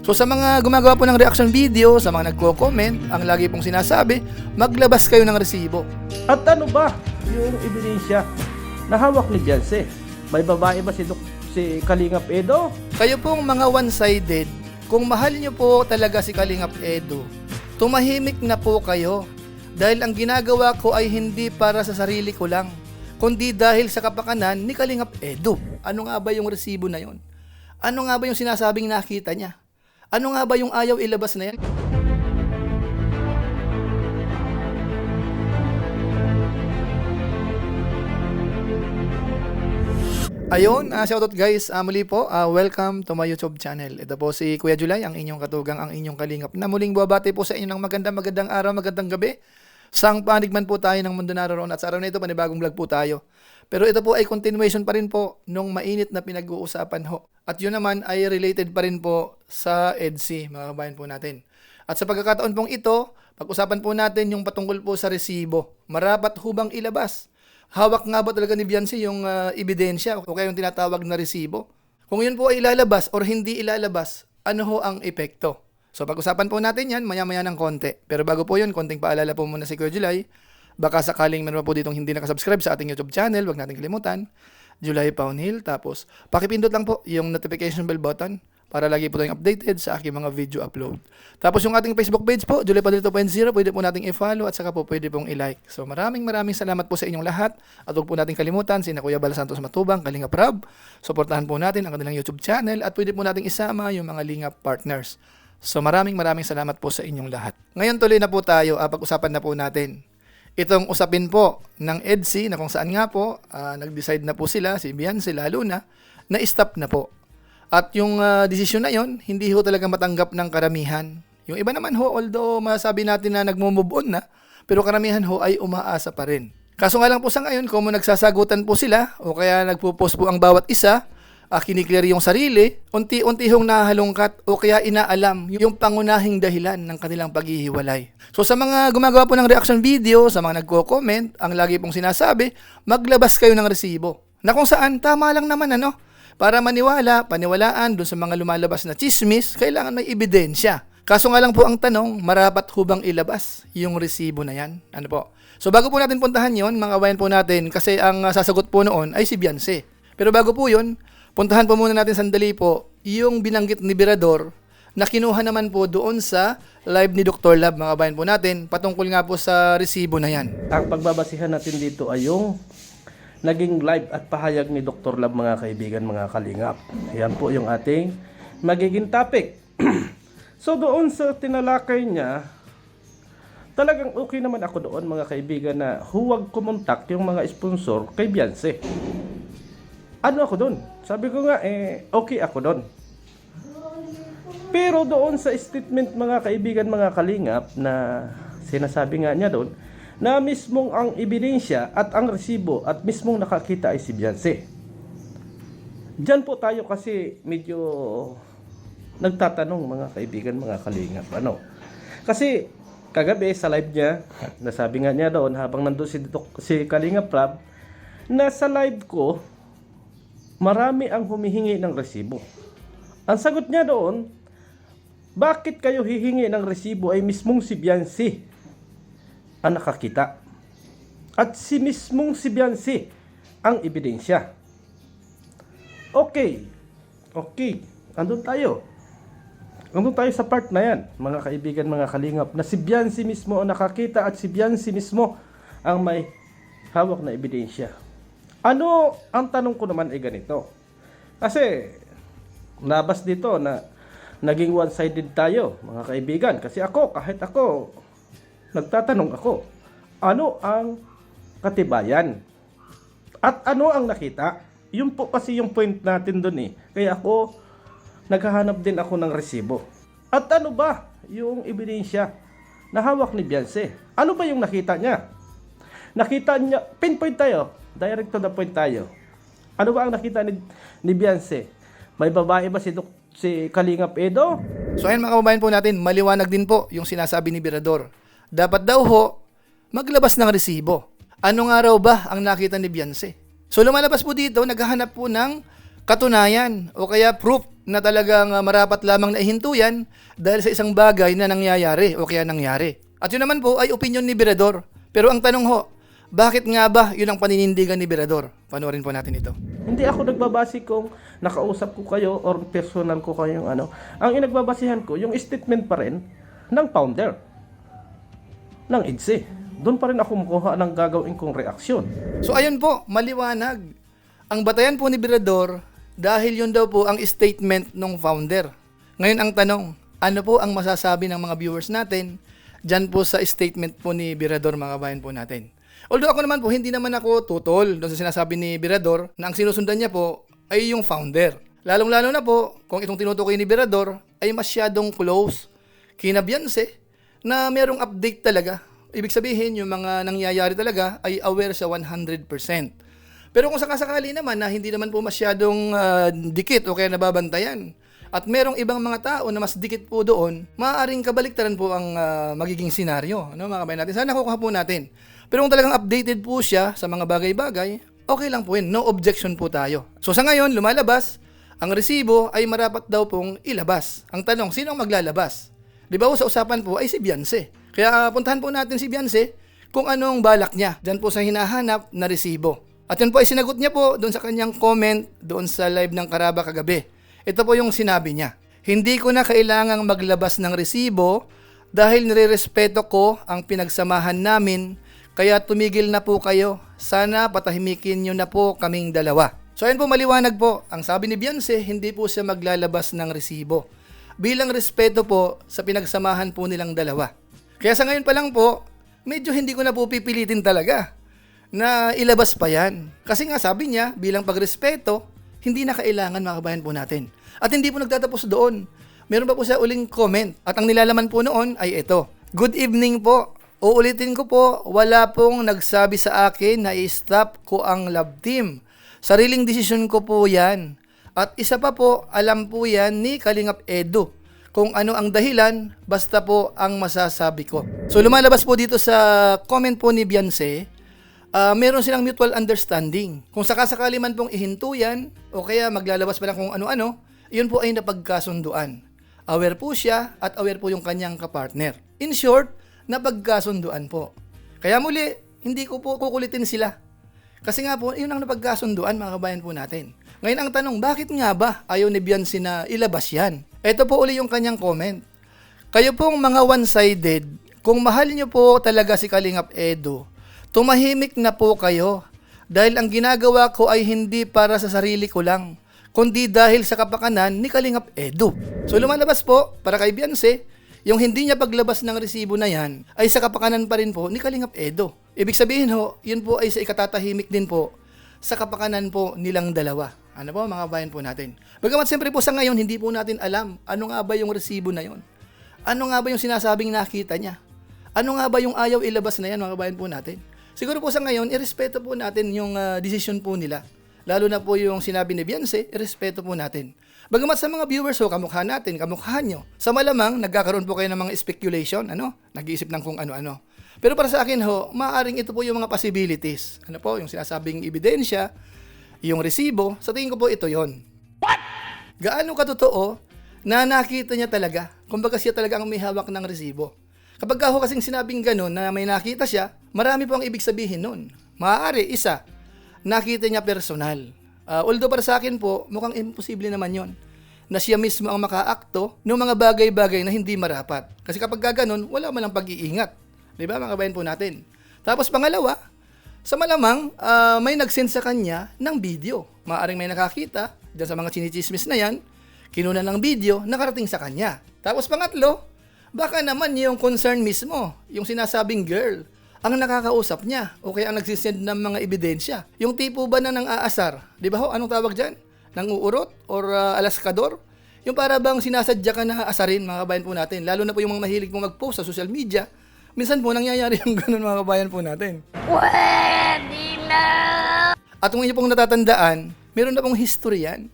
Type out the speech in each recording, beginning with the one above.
So sa mga gumagawa po ng reaction video, sa mga nagko-comment, ang lagi pong sinasabi, maglabas kayo ng resibo. At ano ba yung ebidensya na hawak ni Beyonce? May babae ba si Kalingap Edo? Kayo pong mga one-sided, kung mahal nyo po talaga si Kalingap Edo, tumahimik na po kayo. Dahil ang ginagawa ko ay hindi para sa sarili ko lang, kundi dahil sa kapakanan ni Kalingap Edo. Ano nga ba yung resibo na yon? Ano nga ba yung sinasabing nakita niya? Ano nga ba yung ayaw ilabas na yan? Ayun, shoutout guys, muli po, welcome to my YouTube channel. Ito po si Kuya Julay, ang inyong katugang, ang inyong kalingap, na muling buwabati po sa inyo ng magandang araw, magandang gabi. Sang panig man po tayo ng mundo naroon, at sa araw na ito, panibagong vlog po tayo. Pero ito po ay continuation pa rin po nung mainit na pinag-uusapan ho. At yun naman ay related pa rin po sa EDSI, mga kabayan po natin. At sa pagkakataon pong ito, pag-usapan po natin yung patungkol po sa resibo. Marapat hubang ilabas? Hawak nga ba talaga ni Beyonce yung ebidensya o kaya yung tinatawag na resibo? Kung yun po ay ilalabas or hindi ilalabas, ano ho ang epekto? So pag-usapan po natin yan maya-maya ng konti. Pero bago po yun, konting paalala po muna si Kuya Julay. Baka sakaling meron po ditong hindi nakasubscribe sa ating YouTube channel, wag natin kalimutan, Julay Paunhil. Tapos pakipindot lang po yung notification bell button para lagi po tayong updated sa aking mga video upload. Tapos yung ating Facebook page po, Julay Paunhil 2.0, pwede po nating i-follow at saka po pwede pong i-like. So maraming salamat po sa inyong lahat. At huwag po natin kalimutan, sina Kuya Bala Santos Matubang, Kalingap Rab. Suportahan po natin ang kanilang YouTube channel at pwede po nating isama yung mga Lingap partners. So maraming salamat po sa inyong lahat. Ngayon tuloy na po tayo, pag-usapan na po natin itong usapin po ng EDSI na kung saan nga po nag-decide na po sila, si Beyonce lalo na stop na po. At yung desisyon na yon, hindi ho talaga matanggap ng karamihan. Yung iba naman ho, although masabi natin na nagmo-move on na, pero karamihan ho ay umaasa pa rin. Kaso nga lang po sa ngayon, kung nagsasagutan po sila o kaya nagpo-post po ang bawat isa, kiniklear yung sarili, unti-unti hong nahalungkat o kaya inaalam yung pangunahing dahilan ng kanilang paghihiwalay. So sa mga gumagawa po ng reaction video, sa mga nagko-comment, ang lagi pong sinasabi, maglabas kayo ng resibo. Na kung saan, tama lang naman ano. Para paniwalaan dun sa mga lumalabas na chismis, kailangan may ebidensya. Kaso nga lang po ang tanong, marapat hubang ilabas yung resibo na yan? Ano po? So bago po natin puntahan yon, mga kabayan po natin, kasi ang sasagot po noon ay si Beyonce. Pero bago po yun, puntahan po muna natin sandali po yung binanggit ni Birador na kinuha naman po doon sa live ni Dr. Lab, mga kabayan po natin, patungkol nga po sa resibo na yan. Ang pagbabasihan natin dito ay yung naging live at pahayag ni Dr. Lab, mga kaibigan, mga kalingap. Yan po yung ating magiging topic. So doon sa tinalakay niya, talagang okay naman ako doon, mga kaibigan, na huwag kumontak yung mga sponsor kay Beyonce. Ano ako doon? Sabi ko nga, okay ako doon. Pero doon sa statement, mga kaibigan, mga kalingap, na sinasabi nga niya doon, na mismong ang ebidensya at ang resibo at mismong nakakita ay si Beyonce. Diyan po tayo kasi medyo nagtatanong, mga kaibigan, mga kalingap. Ano? Kasi kagabi sa live niya, nasabi nga niya doon habang nandun si Kalingap Rab, na sa live ko, marami ang humihingi ng resibo. Ang sagot niya doon, bakit kayo hihingi ng resibo ay mismong si Beyonce ang nakakita. At si mismong si Beyonce ang ebidensya. Okay. Andun tayo sa part na yan, mga kaibigan, mga kalingap, na si Beyonce mismo ang nakakita at si Beyonce mismo ang may hawak na ebidensya. Ano, ang tanong ko naman ay ganito. Kasi, labas dito na naging one-sided tayo, mga kaibigan. Kasi kahit ako, nagtatanong ako, ano ang katibayan? At ano ang nakita? Yun po kasi yung point natin dun eh. Kaya ako, naghahanap din ako ng resibo. At ano ba yung ebidensya na hawak ni Beyonce? Ano ba yung nakita niya? Nakita niya, pinpoint tayo, direct to the point tayo. Ano ba ang nakita ni Beyonce? May babae ba si Kalingap Edo? So ayun, mga kababayan po natin, maliwanag din po yung sinasabi ni Birador. Dapat daw ho, maglabas ng resibo. Ano nga raw ba ang nakita ni Beyonce? So lumalabas po dito, naghahanap po ng katunayan o kaya proof na talagang marapat lamang na ihinto yan dahil sa isang bagay na nangyayari o kaya nangyari. At yun naman po ay opinion ni Berador. Pero ang tanong ho, bakit nga ba yun ang paninindigan ni Berador? Panoorin po natin ito. Hindi ako nagbabase kung nakausap ko kayo or personal ko kayong ano. Ang inagbabasihan ko, yung statement pa rin ng founder ng EDSA. Doon pa rin ako makuha ng gagawin kong reaksyon. So ayun po, maliwanag. Ang batayan po ni Berador dahil yun daw po ang statement ng founder. Ngayon ang tanong, ano po ang masasabi ng mga viewers natin dyan po sa statement po ni Berador, mga kabayan po natin? Although ako naman po, hindi naman ako tutol doon sa sinasabi ni Berador na ang sinusundan niya po ay yung founder. Lalong-lalo na po kung itong tinutukoy ni Berador ay masyadong close kina Beyonce na merong update talaga. Ibig sabihin, yung mga nangyayari talaga ay aware sa 100%. Pero kung sakasakali naman na hindi naman po masyadong dikit o kaya nababantayan at merong ibang mga tao na mas dikit po doon, maaaring kabaliktaran po ang magiging senaryo. Ano, mga kabayan natin? Sana nakukuha po natin. Pero kung talagang updated po siya sa mga bagay-bagay, okay lang po yun. No objection po tayo. So sa ngayon, lumalabas, ang resibo ay marapat daw pong ilabas. Ang tanong, sino ang maglalabas? Di ba sa usapan po ay si Beyonce. Kaya puntahan po natin si Beyonce kung anong balak niya dyan po sa hinahanap na resibo. At yun po ay sinagot niya po doon sa kanyang comment doon sa live ng Karaba kagabi. Ito po yung sinabi niya. Hindi ko na kailangang maglabas ng resibo dahil nirerespeto ko ang pinagsamahan namin, kaya tumigil na po kayo. Sana patahimikin nyo na po kaming dalawa. So ayun po, maliwanag po. Ang sabi ni Beyonce, hindi po siya maglalabas ng resibo. Bilang respeto po sa pinagsamahan po nilang dalawa. Kaya sa ngayon pa lang po, medyo hindi ko na po pipilitin talaga na ilabas pa yan. Kasi nga sabi niya, bilang pagrespeto, hindi na kailangan, mga kabayan po natin. At hindi po nagtatapos doon. Meron pa po siya uling comment. At ang nilalaman po noon ay ito. Good evening po. Uulitin ko po, wala pong nagsabi sa akin na i-stop ko ang love team. Sariling desisyon ko po yan. At isa pa po, alam po yan ni Kalingap Edu. Kung ano ang dahilan, basta po ang masasabi ko. So lumalabas po dito sa comment po ni Beyonce, meron silang mutual understanding. Kung sakasakali man pong ihinto yan, o kaya maglalabas pa lang kung ano-ano, yun po ay napagkasunduan. Aware po siya at aware po yung kanyang kapartner. In short, napagkasunduan po. Kaya muli, hindi ko po kukulitin sila. Kasi nga po, yun ang napagkasunduan, mga kabayan po natin. Ngayon ang tanong, bakit nga ba ayaw ni Beyonce na ilabas yan? Ito po uli yung kanyang comment. Kayo pong mga one-sided, kung mahal nyo po talaga si Kalingap Edu, tumahimik na po kayo dahil ang ginagawa ko ay hindi para sa sarili ko lang, kundi dahil sa kapakanan ni Kalingap Edu. So lumalabas po, para kay Beyonce, yung hindi niya paglabas ng resibo na yan ay sa kapakanan pa rin po ni Kalingap Edu. Ibig sabihin ho, yun po ay sa ikatatahimik din po sa kapakanan po nilang dalawa. Ano po, mga bayan po natin. Bagamat siyempre po sa ngayon, hindi po natin alam ano nga ba yung resibo na yon. Ano nga ba yung sinasabing nakita niya? Ano nga ba yung ayaw ilabas na yan, mga bayan po natin? Siguro po sa ngayon, irespeto po natin yung decision po nila. Lalo na po yung sinabi ni Beyonce, irespeto po natin. Bagamat sa mga viewers ho, kamukha natin, kamukha nyo. Sa malamang, nagkakaroon po kayo ng mga speculation, nag-iisip ng kung ano-ano. Pero para sa akin ho, maaaring ito po yung mga possibilities. Ano po, yung sinasabing ebidensya, yung resibo, sa tingin ko po ito yon. What? Gaano katotoo na nakita niya talaga? Kumbaga siya talaga ang may hawak ng resibo. Kapag ho kasing sinabing gano'n na may nakita siya, marami po ang ibig sabihin nun. Maaari, isa, nakita niya personal. Although para sa akin po, mukhang imposible naman yon na siya mismo ang makaakto ng mga bagay-bagay na hindi marapat. Kasi kapag gano'n, wala man lang pag-iingat. Diba, mga kabayan po natin? Tapos pangalawa, sa malamang, may nag-send sa kanya ng video. Maaring may nakakita, dyan sa mga chinichismis na yan, kinunan ng video, nakarating sa kanya. Tapos pangatlo, baka naman yung concern mismo, yung sinasabing girl, ang nakakausap niya, o kaya ang nagsisend ng mga ebidensya. Yung tipo ba na nang aasar, di ba ho, anong tawag dyan? Nang uurot, or alaskador? Yung para bang sinasadya ka na asarin, mga kabayan po natin, lalo na po yung mga mahilig mo mag-post sa social media, minsan po nangyayari yung ganun, mga kabayan po natin. Pwede na! At kung inyo pong natatandaan, meron na pong history yan.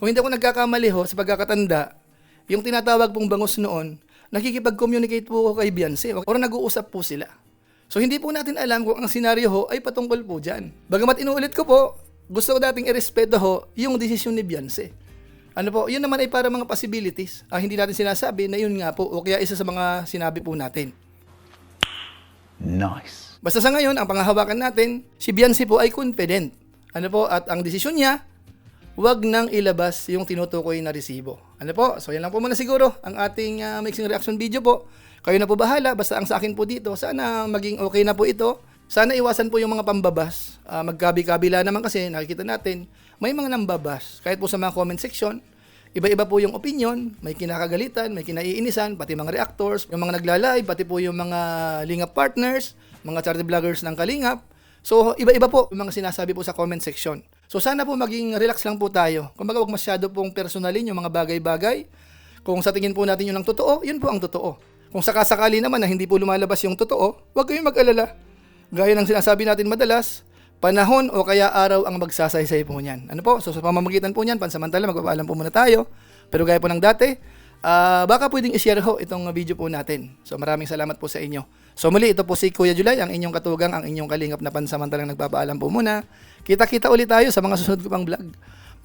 Kung hindi ako nagkakamali ho sa pagkakatanda, yung tinatawag pong bangus noon, nakikipag-communicate po kay Beyonce o nag-uusap po sila. So hindi po natin alam kung ang senaryo ho ay patungkol po dyan. Bagamat inuulit ko po, gusto ko dating irespeto ho yung desisyon ni Beyonce. Ano po, yun naman ay para mga possibilities. Hindi natin sinasabi na yun nga po o kaya isa sa mga sinabi po natin. Nice. Basta sa ngayon, ang panghahawakan natin, si Beyonce po ay confident. Ano po, at ang desisyon niya, wag nang ilabas yung tinutukoy na resibo. Ano po, so yan lang po muna siguro ang ating mixing reaction video po. Kayo na po bahala, basta ang sa akin po dito, sana maging okay na po ito. Sana iwasan po yung mga pambabas. Magkabi-kabila naman kasi nakikita natin, may mga nambabas. Kahit po sa mga comment section, iba-iba po yung opinion, may kinakagalitan, may kinaiinisan, pati mga reactors, yung mga nagla-live, pati po yung mga Lingap partners, mga charity vloggers ng Kalingap. So, iba-iba po yung mga sinasabi po sa comment section. So, sana po maging relax lang po tayo. Kumbaga, wag masyado pong personalin yung mga bagay-bagay. Kung sa tingin po natin yun ang totoo, yun po ang totoo. Kung sakasakali naman na hindi po lumalabas yung totoo, wag kayong mag-alala. Gaya ng sinasabi natin madalas, panahon o kaya araw ang magsasaysay po niyan. Ano po? So, sa pamamagitan po niyan, pansamantala, magpapaalam po muna tayo. Pero gaya po ng dati, baka pwedeng i-share ho itong video po natin. So, maraming salamat po sa inyo. So, muli, ito po si Kuya Julay, ang inyong katugang, ang inyong kalingap na pansamantalang nagpapaalam po muna. Kita-kita ulit tayo sa mga susunod ko pang vlog.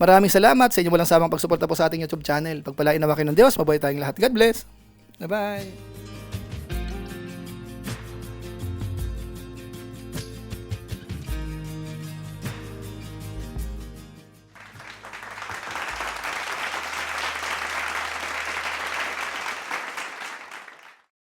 Maraming salamat sa inyo walang samang pagsuporta po sa ating YouTube channel. Pagpalain nawa kayo ng Diyos, mabuhay tayong lahat. God bless. Bye-bye.